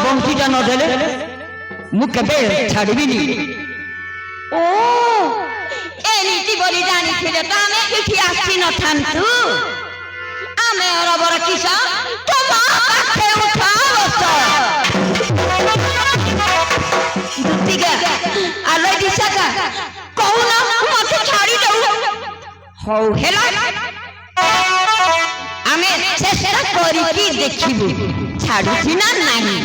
पंक्तिटा न देले मु केबे छाड़बिनी। ओ एनिति बोली जानी थिले त आमे इठी आसी न थान्तु आमे अरबर किस तमा पाखे उठा बस दुतिगा आलो दिसका कहूना मते छाड़ी दउ हौ हेला आमे चेष्टा करी की देखिबु छाडुछि ना नाही।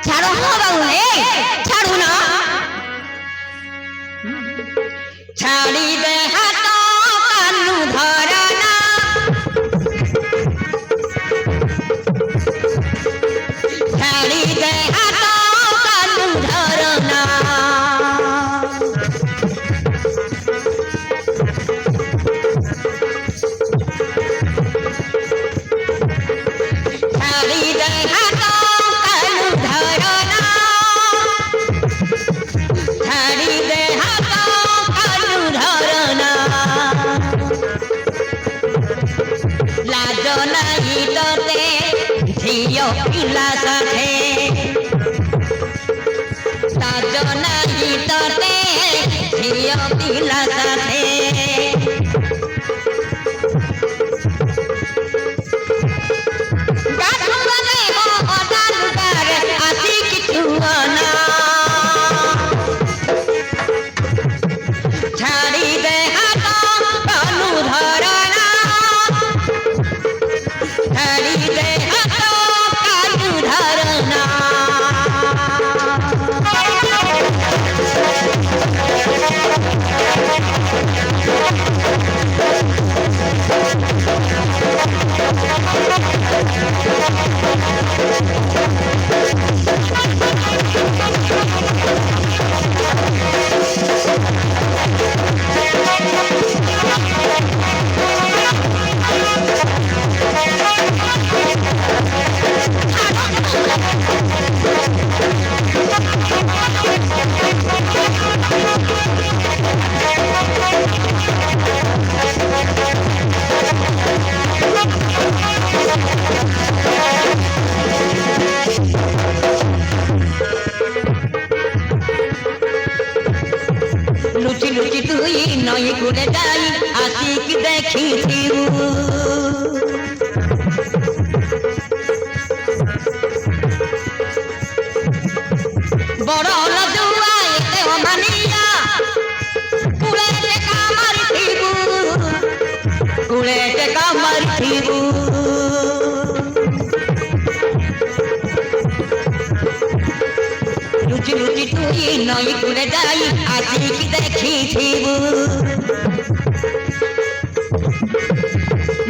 छाड़ो हाँ बाबू छाड़ू ना छाड़ी दे हाथों कानू धरना छाड़ी दे हाथों कानू धरना छाड़ी दे हाथों पिला साथे ताजो नहीं तोते झियो पिला साथे गाठू बने हो ओदान करे आसी किटुआना छाड़ी दे हाथों कानू धरना छाड़ी दे लुची लुची तुई नई गुले जाई आशिक देखी थिबू बड़ लजुआ एते मानिया कुले के कामर थिबू कुले के कामर थिबू लुची लुची तुई नई गुले जाई आशिक देखी थिबू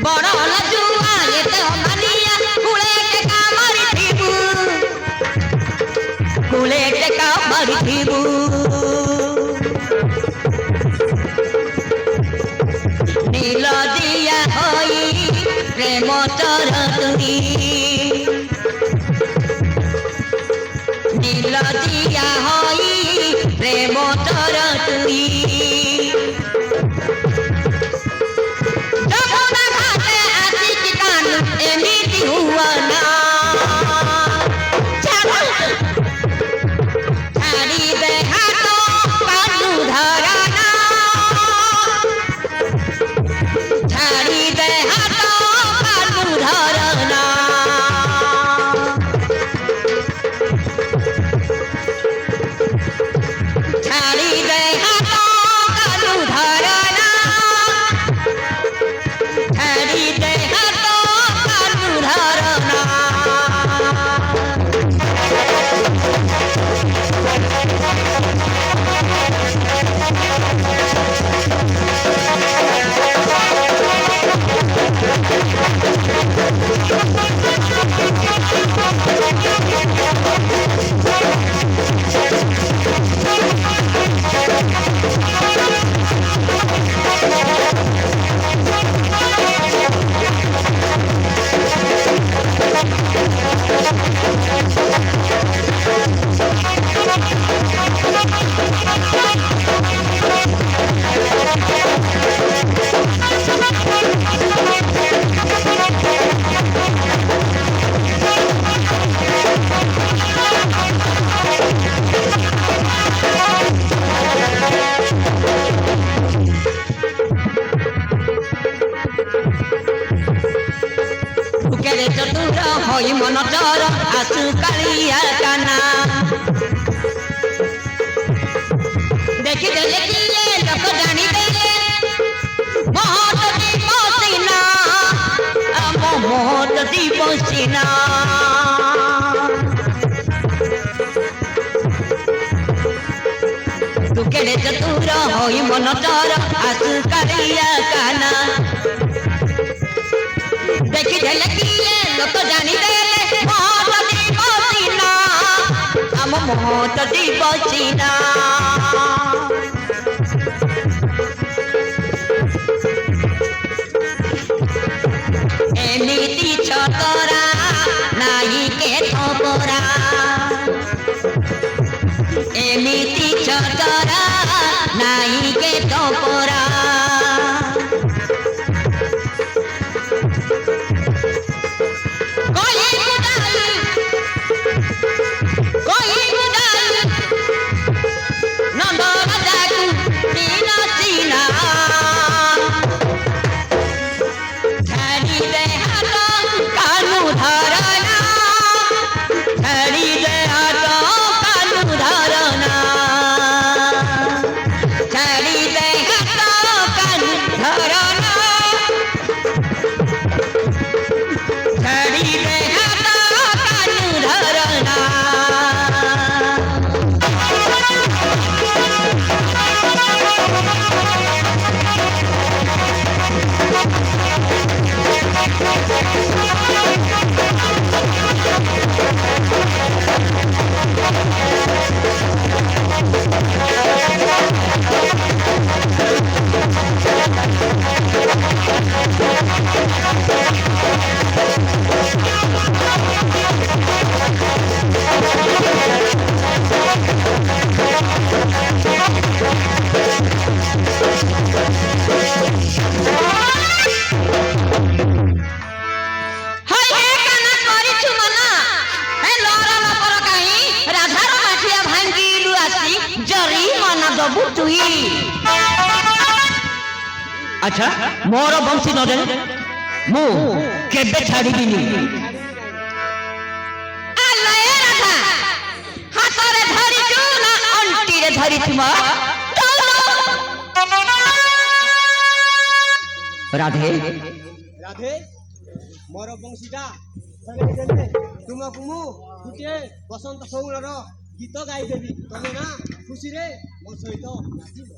बड़ लजुआ एते मानिया कुले के कामर थिबू कुले के कामर थिबू नील दिया होई प्रेम चर तुरी नील दिया होई प्रेम चर तुरी जमुना घाटे आशिक कान एमिति हुआ ना छाड़ी दे हाथों कानू धरना छाड़ी दे हाथों कानू धरना হই মন চর আসু কালিয়া কানা দেখি দেলে কিলে লোক জানি দেলে মহত দিবসিনা মহত দিবসিনা तू केड़े चतुर होई मन चर आसु कालिया काना देखी देले किले लोक जानी देले मौत दिबसिना आम मौत दिबसिना एमिति छतरा नाई के थपरा एमिति छतरा नाई के थपरा अच्छा मोर बंशी न दे मु केबे छाड़ीबिनी आलय राधा हातरे धरि छु ना अंटी रे धरि छु राधे राधे मोर बंशीटा सगे देले तुमको मु गुटे बसंत सौलर गीत गाई देबी तमे ना खुशी रे मो सहित नाचिबो